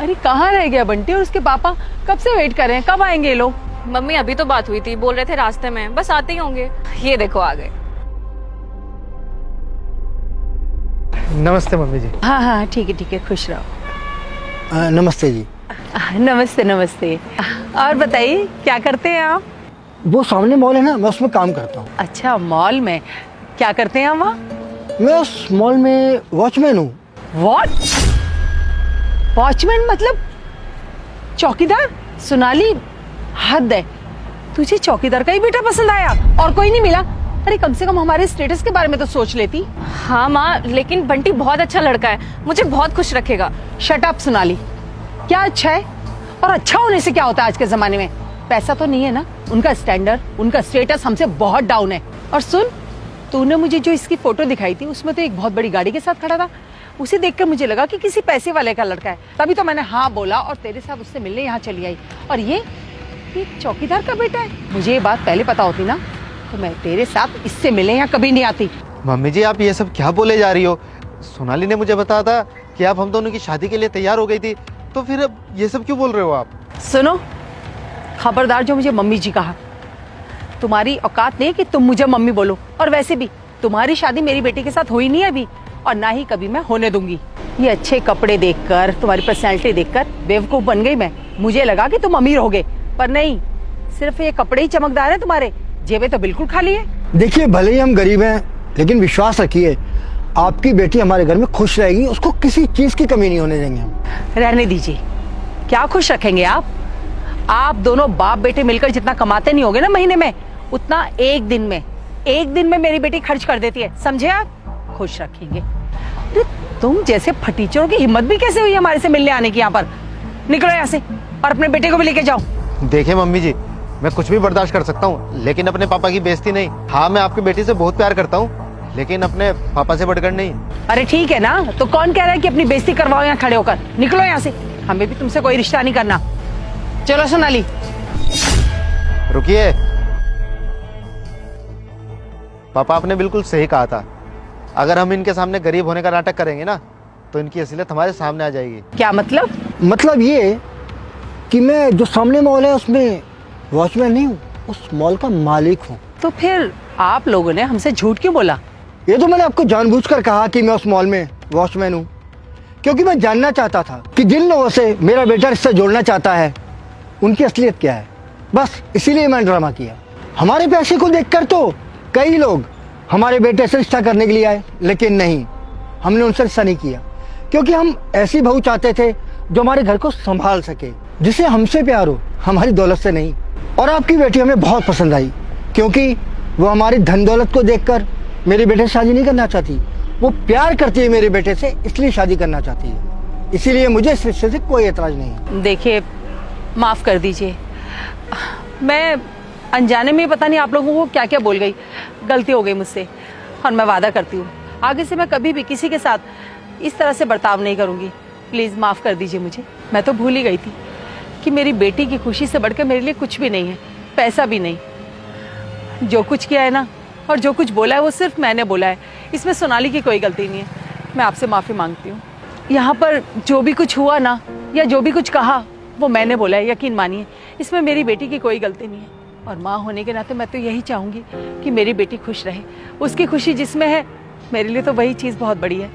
अरे कहाँ रह गया बंटी और उसके पापा? कब से वेट कर रहे हैं, कब आएंगे ये लोग? मम्मी अभी तो बात हुई थी, बोल रहे थे रास्ते में, बस आते ही होंगे। ये देखो आ गए। नमस्ते मम्मी जी। हाँ हाँ ठीक है, खुश रहो। नमस्ते जी। नमस्ते नमस्ते। और बताइए क्या करते हैं आप? वो सामने मॉल है ना, मैं उसमें काम करता हूँ। अच्छा, मॉल में क्या करते हैं आप वहाँ? मैं उस मॉल में वॉचमैन हूँ। व्हाट? वॉचमैन मतलब चौकीदार? सोनाली, हद है, तुझे चौकीदार का ही बेटा पसंद आया और कोई नहीं मिला? अरे कम से कम हमारे स्टेटस के बारे में तो सोच लेती। हाँ माँ, लेकिन बंटी बहुत अच्छा लड़का है, मुझे बहुत खुश रखेगा। शट अप सोनाली, क्या अच्छा है? और अच्छा होने से क्या होता है आज के जमाने में? पैसा तो नहीं है ना? उनका स्टैंडर्ड, उनका स्टेटस हमसे बहुत डाउन है। और सुन, तूने मुझे जो इसकी फोटो दिखाई थी उसमें तो एक बहुत बड़ी गाड़ी के साथ खड़ा था। उसे देखकर मुझे लगा कि किसी पैसे वाले का लड़का है, तभी तो मैंने हाँ बोला और तेरे साथ उससे मिलने यहाँ चली आई। और ये चौकीदार का बेटा है। मुझे ये बात पहले पता होती ना तो मैं तेरे साथ इससे मिलने यहाँ कभी नहीं आती। मम्मी जी आप ये सब क्या बोले जा रही हो? सोनाली ने मुझे बताया था कि आप हम दोनों की शादी के लिए तैयार हो गई थी, तो फिर अब ये सब क्यों बोल रहे हो आप? सुनो, खबरदार जो मुझे मम्मी जी कहा। तुम्हारी औकात नहीं कि तुम मुझे मम्मी बोलो। और वैसे भी तुम्हारी शादी मेरी बेटी के साथ हुई नहीं है अभी, और ना ही कभी मैं होने दूंगी। ये अच्छे कपड़े देखकर, तुम्हारी पर्सनैलिटी देखकर बेवकूफ बन गई मैं। मुझे लगा कि तुम अमीर होगे, पर नहीं, सिर्फ ये कपड़े ही चमकदार हैं तुम्हारे, जेबें तो बिल्कुल खाली है। देखिए, भले ही हम गरीब हैं, लेकिन विश्वास रखिए आपकी बेटी हमारे घर में खुश रहेगी, उसको किसी चीज की कमी नहीं होने देंगे हम। रहने दीजिए, क्या खुश रखेंगे आप? आप दोनों बाप बेटे मिलकर जितना कमाते नहीं होगे ना महीने में, उतना एक दिन में मेरी बेटी खर्च कर देती है, समझे आप? खुश रखेंगे? अरे तुम जैसे फटीचरों की हिम्मत भी कैसे हुई हमारे से मिलने आने की? यहाँ पर निकलो यहाँ से और अपने बेटे को भी लेके जाओ। देखिए मम्मी जी, मैं कुछ भी बर्दाश्त कर सकता हूँ, लेकिन अपने पापा की बेइज्जती नहीं। हाँ, मैं आपकी बेटी से बहुत प्यार करता हूँ, लेकिन अपने पापा से बढ़कर नहीं। अरे ठीक है ना, तो कौन कह रहा है कि अपनी बेइज्जती करवाओ यहाँ खड़े होकर? निकलो यहाँ से, हमें भी तुमसे कोई रिश्ता नहीं करना। चलो सोनाली। रुकिए, पापा आपने बिल्कुल सही कहा था। अगर हम इनके सामने गरीब होने का नाटक करेंगे ना, तो इनकी असलियत हमारे सामने आ जाएगी। क्या मतलब? मतलब ये कि मैं जो सामने मॉल है उसमें वॉचमैन नहीं हूँ, उस मॉल का मालिक हूँ। तो फिर आप लोगों ने हमसे झूठ क्यों बोला? ये तो मैंने आपको जानबूझकर कहा कि मैं उस मॉल में वॉचमैन हूँ, क्योंकि मैं जानना चाहता था कि जिन लोगों से मेरा बेटा रिश्ता जोड़ना चाहता है उनकी असलियत क्या है। बस इसीलिए मैंने ड्रामा किया। हमारे पैसे को देखकर तो कई लोग हमारे बेटे से रिश्ता करने के लिए आए, लेकिन नहीं, हमने उनसे रिश्ता नहीं किया, क्योंकि हम ऐसी बहू चाहते थे जो हमारे घर को संभाल सके, जिसे हमसे प्यार हो, हमारी दौलत से नहीं। और आपकी बेटी हमें बहुत पसंद आई, क्योंकि वो हमारी धन दौलत को देखकर मेरे बेटे से शादी नहीं करना चाहती। वो प्यार करती है मेरे बेटे से, इसलिए शादी करना चाहती है। इसीलिए मुझे इस रिश्ते से कोई एतराज नहीं है। देखिए, माफ कर दीजिए, मैं अनजाने में पता नहीं आप लोगों को क्या क्या बोल गई। गलती हो गई मुझसे, और मैं वादा करती हूँ आगे से मैं कभी भी किसी के साथ इस तरह से बर्ताव नहीं करूँगी। प्लीज़ माफ़ कर दीजिए मुझे। मैं तो भूल ही गई थी कि मेरी बेटी की खुशी से बढ़कर मेरे लिए कुछ भी नहीं है, पैसा भी नहीं। जो कुछ किया है ना, और जो कुछ बोला है, वो सिर्फ मैंने बोला है। इसमें सोनाली की कोई गलती नहीं है। मैं आपसे माफ़ी मांगती हूँ। यहाँ पर जो भी कुछ हुआ ना, या जो भी कुछ कहा, वो मैंने बोला है, यकीन मानिए। इसमें मेरी बेटी की कोई गलती नहीं है। और माँ होने के नाते मैं तो यही चाहूँगी कि मेरी बेटी खुश रहे। उसकी खुशी जिसमें है, मेरे लिए तो वही चीज़ बहुत बड़ी है।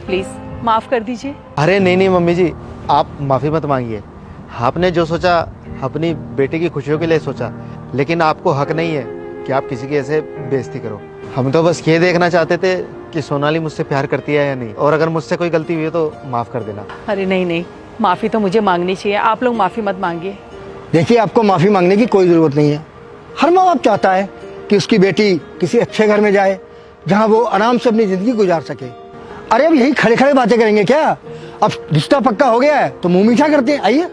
प्लीज़ माफ़ कर दीजिए। अरे नहीं मम्मी जी, आप माफ़ी मत मांगिए। आपने जो सोचा अपनी बेटी की खुशियों के लिए सोचा, लेकिन आपको हक नहीं है कि आप किसी की ऐसे बेइज्जती करो। हम तो बस ये देखना चाहते थे कि सोनाली मुझसे प्यार करती है या नहीं, और अगर मुझसे कोई गलती हुई है तो माफ़ कर देना। अरे नहीं, माफ़ी तो मुझे मांगनी चाहिए, आप लोग माफ़ी मत मांगिए। देखिए, आपको माफ़ी मांगने की कोई ज़रूरत नहीं है। हर माँ बाप चाहता है कि उसकी बेटी किसी अच्छे घर में जाए, जहाँ वो आराम से अपनी ज़िंदगी गुजार सके। अरे अब यही खड़े खड़े बातें करेंगे क्या? अब रिश्ता पक्का हो गया है तो मुँह मीठा करते हैं। आइए।